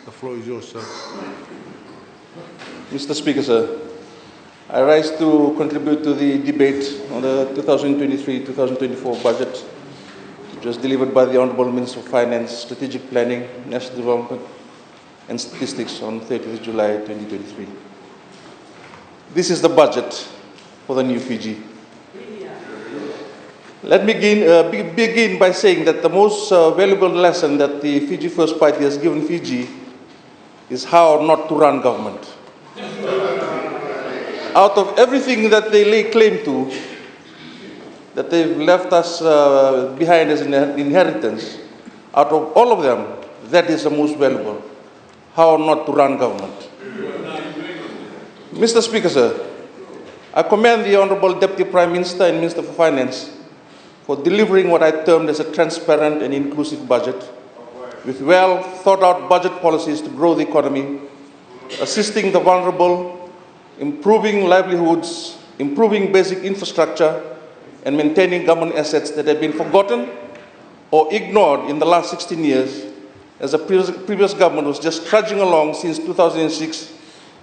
The floor is yours, sir. Mr. Speaker, sir, I rise to contribute to the debate on the 2023-2024 budget, which was delivered by the Honourable Minister of Finance, Strategic Planning, National Development and Statistics on 30th July 2023. This is the budget for the new Fiji. Let me begin by saying that the most valuable lesson that the Fiji First Party has given Fiji is how not to run government. Out of everything that they lay claim to, that they've left us behind as an inheritance, out of all of them, that is the most valuable, how not to run government. Mr. Speaker, sir, I commend the Honourable Deputy Prime Minister and Minister for Finance for delivering what I termed as a transparent and inclusive budget, with well thought out budget policies to grow the economy, assisting the vulnerable, improving livelihoods, improving basic infrastructure, and maintaining government assets that have been forgotten or ignored in the last 16 years, as the previous government was just trudging along since 2006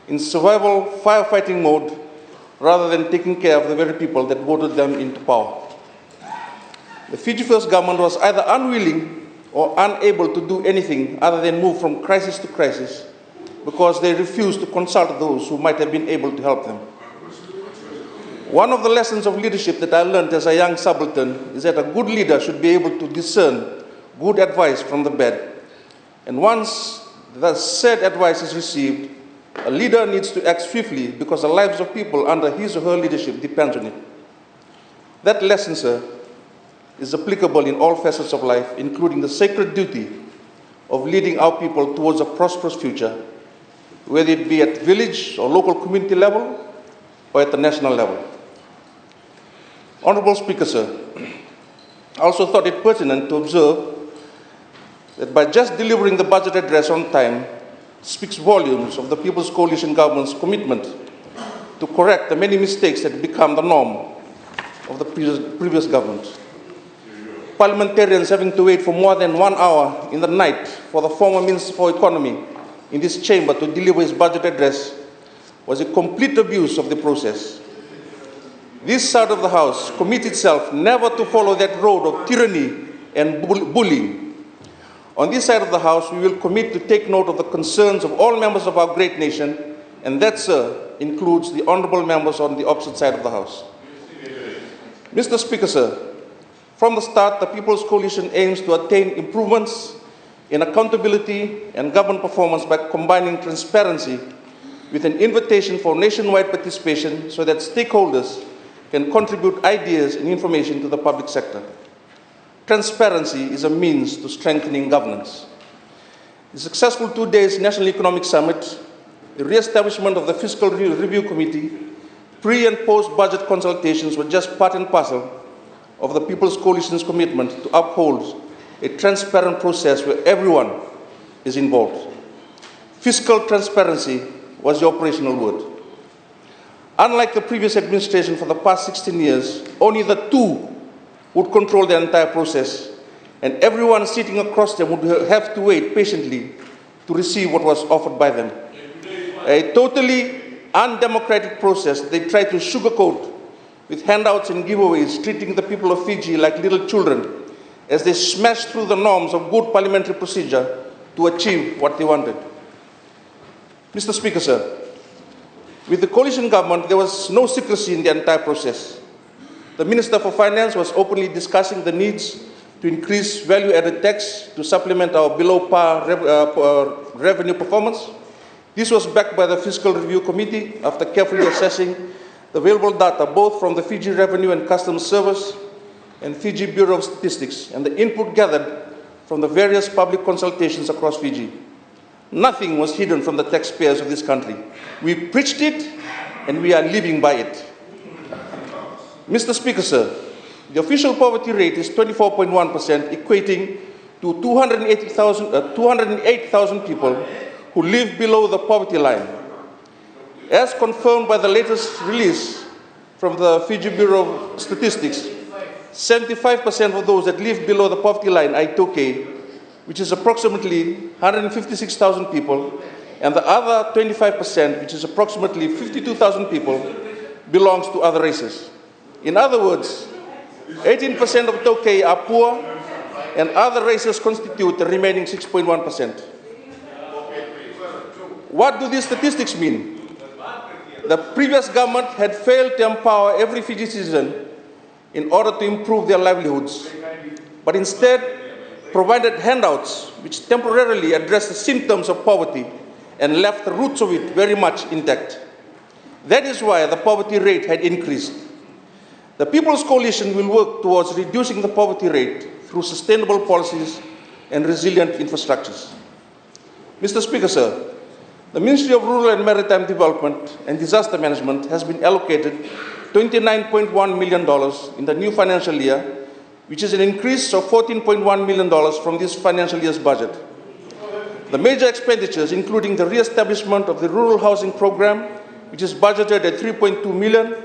in survival firefighting mode, rather than taking care of the very people that voted them into power. The Fiji First government was either unwilling or unable to do anything other than move from crisis to crisis because they refused to consult those who might have been able to help them. One of the lessons of leadership that I learned as a young subaltern is that a good leader should be able to discern good advice from the bad. And once the said advice is received, a leader needs to act swiftly because the lives of people under his or her leadership depends on it. That lesson, sir, is applicable in all facets of life, including the sacred duty of leading our people towards a prosperous future, whether it be at village or local community level or at the national level. Honourable Speaker, sir, I also thought it pertinent to observe that by just delivering the budget address on time speaks volumes of the People's Coalition government's commitment to correct the many mistakes that become the norm of the previous government. Parliamentarians having to wait for more than 1 hour in the night for the former Minister for Economy in this chamber to deliver his budget address was a complete abuse of the process. This side of the House commits itself never to follow that road of tyranny and bullying. On this side of the House, we will commit to take note of the concerns of all members of our great nation, and that, sir, includes the honourable members on the opposite side of the House. Mr. Speaker, sir, from the start, the People's Coalition aims to attain improvements in accountability and government performance by combining transparency with an invitation for nationwide participation so that stakeholders can contribute ideas and information to the public sector. Transparency is a means to strengthening governance. The successful 2 days National Economic Summit, the re-establishment of the Fiscal Review Committee, pre- and post-budget consultations were just part and parcel of the People's Coalition's commitment to uphold a transparent process where everyone is involved. Fiscal transparency was the operational word. Unlike the previous administration for the past 16 years, only the two would control the entire process, and everyone sitting across them would have to wait patiently to receive what was offered by them. A totally undemocratic process they tried to sugarcoat with handouts and giveaways, treating the people of Fiji like little children as they smashed through the norms of good parliamentary procedure to achieve what they wanted. Mr. Speaker, sir, with the coalition government, there was no secrecy in the entire process. The Minister for Finance was openly discussing the needs to increase value-added tax to supplement our below-par revenue performance. This was backed by the Fiscal Review Committee after carefully assessing the available data both from the Fiji Revenue and Customs Service and Fiji Bureau of Statistics and the input gathered from the various public consultations across Fiji. Nothing was hidden from the taxpayers of this country. We preached it and we are living by it. Mr. Speaker, sir, the official poverty rate is 24.1%, equating to 208,000 people who live below the poverty line. As confirmed by the latest release from the Fiji Bureau of Statistics, 75% of those that live below the poverty line, I2K, which is approximately 156,000 people, and the other 25%, which is approximately 52,000 people, belongs to other races. In other words, 18% of Tokay are poor, and other races constitute the remaining 6.1%. What do these statistics mean? The previous government had failed to empower every Fiji citizen in order to improve their livelihoods, but instead provided handouts which temporarily addressed the symptoms of poverty and left the roots of it very much intact. That is why the poverty rate had increased. The People's Coalition will work towards reducing the poverty rate through sustainable policies and resilient infrastructures. Mr. Speaker, sir, the Ministry of Rural and Maritime Development and Disaster Management has been allocated $29.1 million in the new financial year, which is an increase of $14.1 million from this financial year's budget. The major expenditures, including the re-establishment of the Rural Housing Program, which is budgeted at $3.2 million,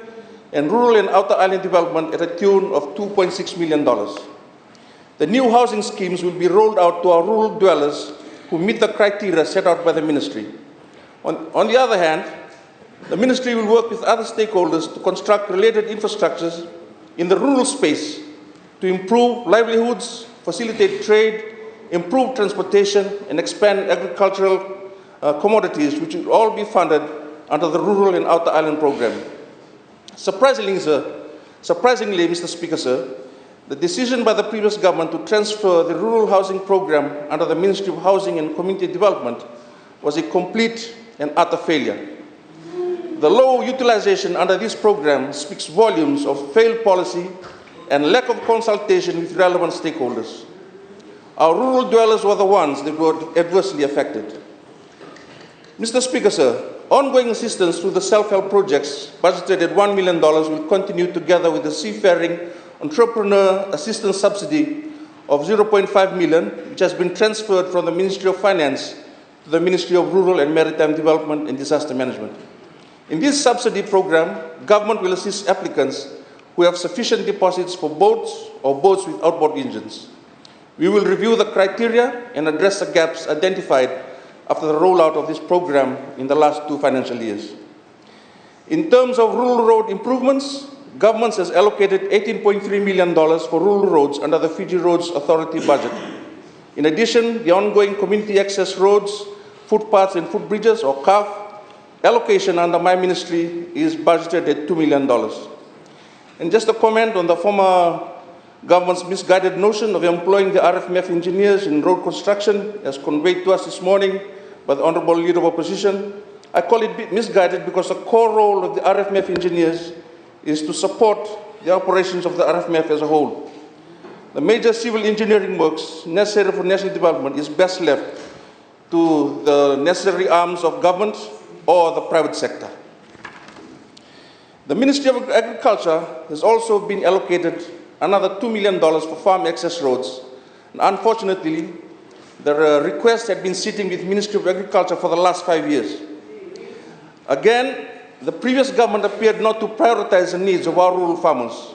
and Rural and Outer Island Development at a tune of $2.6 million. The new housing schemes will be rolled out to our rural dwellers who meet the criteria set out by the Ministry. On the other hand, the Ministry will work with other stakeholders to construct related infrastructures in the rural space to improve livelihoods, facilitate trade, improve transportation, and expand agricultural commodities, which will all be funded under the Rural and Outer Island Program. Surprisingly, Mr. Speaker, sir, the decision by the previous government to transfer the Rural Housing Program under the Ministry of Housing and Community Development was a complete and utter failure. The low utilization under this program speaks volumes of failed policy and lack of consultation with relevant stakeholders. Our rural dwellers were the ones that were adversely affected. Mr. Speaker, sir, ongoing assistance through the self-help projects budgeted at $1 million will continue together with the Seafaring Entrepreneur Assistance Subsidy of $0.5 million, which has been transferred from the Ministry of Finance to the Ministry of Rural and Maritime Development and Disaster Management. In this subsidy program, government will assist applicants who have sufficient deposits for boats or boats with outboard engines. We will review the criteria and address the gaps identified after the rollout of this program in the last 2 financial years. In terms of rural road improvements, government has allocated $18.3 million for rural roads under the Fiji Roads Authority budget. In addition, the ongoing community access roads, footpaths and footbridges, or CAF, allocation under my ministry is budgeted at $2 million. And just a comment on the former government's misguided notion of employing the RFMF engineers in road construction, as conveyed to us this morning by the Honourable Leader of Opposition. I call it misguided because the core role of the RFMF engineers is to support the operations of the RFMF as a whole. The major civil engineering works necessary for national development is best left to the necessary arms of government or the private sector. The Ministry of Agriculture has also been allocated another $2 million for farm access roads. And unfortunately, the request had been sitting with the Ministry of Agriculture for the last 5 years. Again, the previous government appeared not to prioritize the needs of our rural farmers.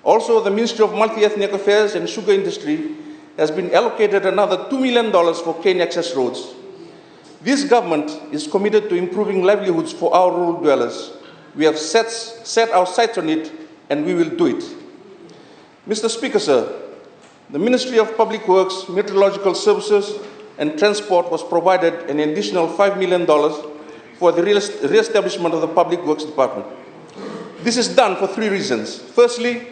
Also, the Ministry of Multi-Ethnic Affairs and Sugar Industry has been allocated another $2 million for cane access roads. This government is committed to improving livelihoods for our rural dwellers. We have set our sights on it, and we will do it. Mr. Speaker, sir, the Ministry of Public Works, Meteorological Services and Transport was provided an additional $5 million for the re-establishment of the Public Works Department. This is done for 3 reasons. Firstly,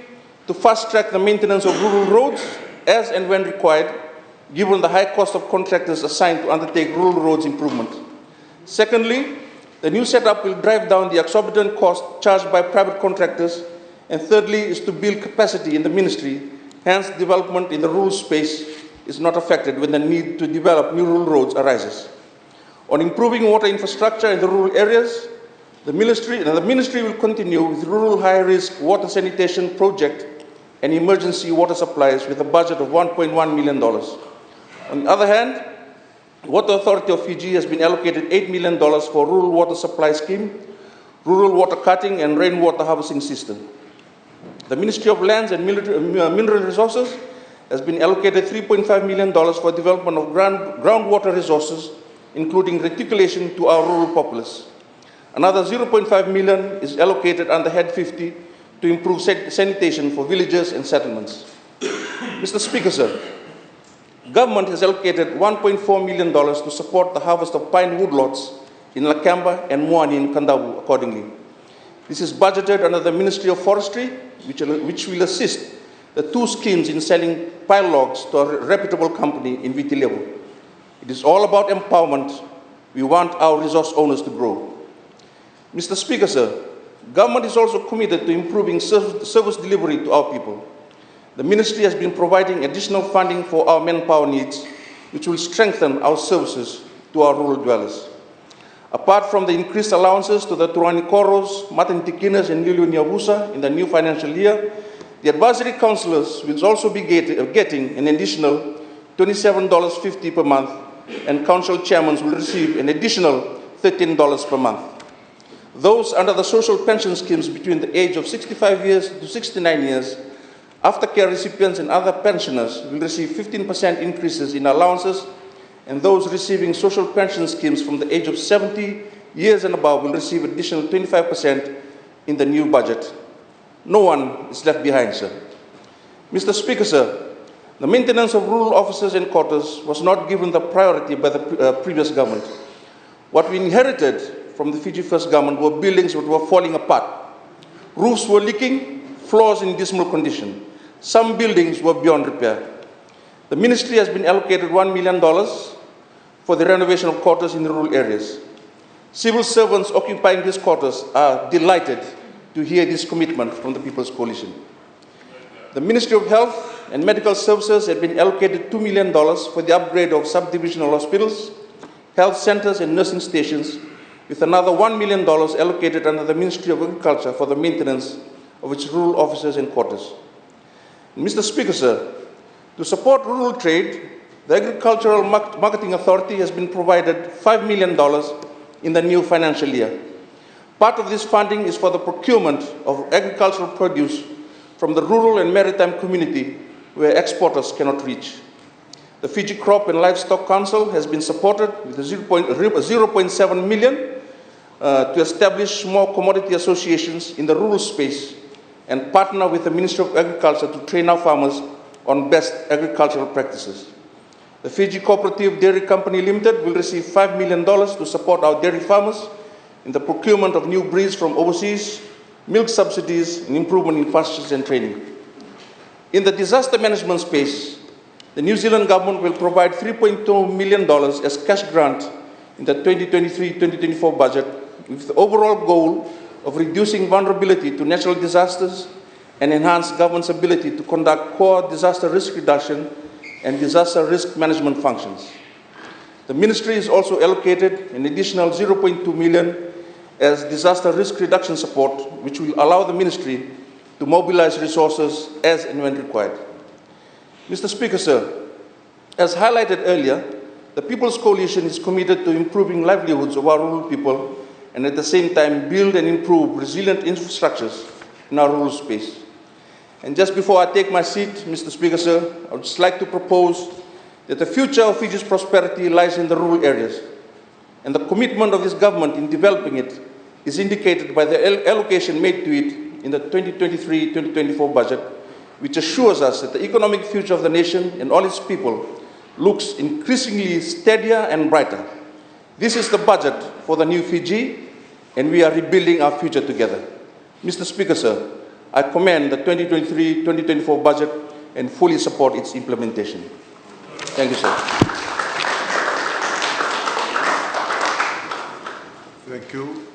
to fast-track the maintenance of rural roads as and when required, given the high cost of contractors assigned to undertake rural roads improvement. Secondly, the new setup will drive down the exorbitant cost charged by private contractors. And thirdly, is to build capacity in the ministry, hence development in the rural space is not affected when the need to develop new rural roads arises. On improving water infrastructure in the rural areas, the ministry will continue with rural high-risk water sanitation project and emergency water supplies with a budget of $1.1 million. On the other hand, Water Authority of Fiji has been allocated $8 million for rural water supply scheme, rural water cutting and rainwater harvesting system. The Ministry of Lands and Mineral Resources has been allocated $3.5 million for development of groundwater resources, including reticulation to our rural populace. Another $0.5 million is allocated under Head 50 to improve sanitation for villages and settlements. Mr. Speaker, sir, government has allocated $1.4 million to support the harvest of pine woodlots in Lakamba and Moani in Kandavu accordingly. This is budgeted under the Ministry of Forestry, which will assist the two schemes in selling pine logs to a reputable company in Vitilevu. It is all about empowerment. We want our resource owners to grow. Mr. Speaker, sir, government is also committed to improving service delivery to our people. The ministry has been providing additional funding for our manpower needs, which will strengthen our services to our rural dwellers. Apart from the increased allowances to the Turani Koros, Matantikinas, and Liliu Nyabusa in the new financial year, the advisory councillors will also be getting an additional $27.50 per month, and council chairmen will receive an additional $13 per month. Those under the social pension schemes between the age of 65 years to 69 years, aftercare recipients and other pensioners will receive 15% increases in allowances, and those receiving social pension schemes from the age of 70 years and above will receive additional 25% in the new budget. No one is left behind, sir. Mr. Speaker, sir, the maintenance of rural offices and quarters was not given the priority by the previous government. What we inherited from the Fiji First government were buildings that were falling apart. Roofs were leaking, floors in dismal condition. Some buildings were beyond repair. The ministry has been allocated $1 million for the renovation of quarters in the rural areas. Civil servants occupying these quarters are delighted to hear this commitment from the People's Coalition. The Ministry of Health and Medical Services have been allocated $2 million for the upgrade of subdivisional hospitals, health centers, and nursing stations, with another $1 million allocated under the Ministry of Agriculture for the maintenance of its rural offices and quarters. Mr. Speaker, sir, to support rural trade, the Agricultural Marketing Authority has been provided $5 million in the new financial year. Part of this funding is for the procurement of agricultural produce from the rural and maritime community where exporters cannot reach. The Fiji Crop and Livestock Council has been supported with $0.7 million to establish more commodity associations in the rural space and partner with the Ministry of Agriculture to train our farmers on best agricultural practices. The Fiji Cooperative Dairy Company Limited will receive $5 million to support our dairy farmers in the procurement of new breeds from overseas, milk subsidies, and improvement in pastures and training. In the disaster management space, the New Zealand government will provide $3.2 million as cash grant in the 2023-2024 budget, with the overall goal of reducing vulnerability to natural disasters and enhance government's ability to conduct core disaster risk reduction and disaster risk management functions. The ministry is also allocated an additional $0.2 million as disaster risk reduction support, which will allow the ministry to mobilize resources as and when required. Mr. Speaker, sir, as highlighted earlier, the People's Coalition is committed to improving livelihoods of our rural people and at the same time build and improve resilient infrastructures in our rural space. And just before I take my seat, Mr. Speaker, sir, I would just like to propose that the future of Fiji's prosperity lies in the rural areas, and the commitment of this government in developing it is indicated by the allocation made to it in the 2023-2024 budget, which assures us that the economic future of the nation and all its people looks increasingly steadier and brighter. This is the budget for the new Fiji, and we are rebuilding our future together. Mr. Speaker, sir, I commend the 2023-2024 budget and fully support its implementation. Thank you, sir. Thank you.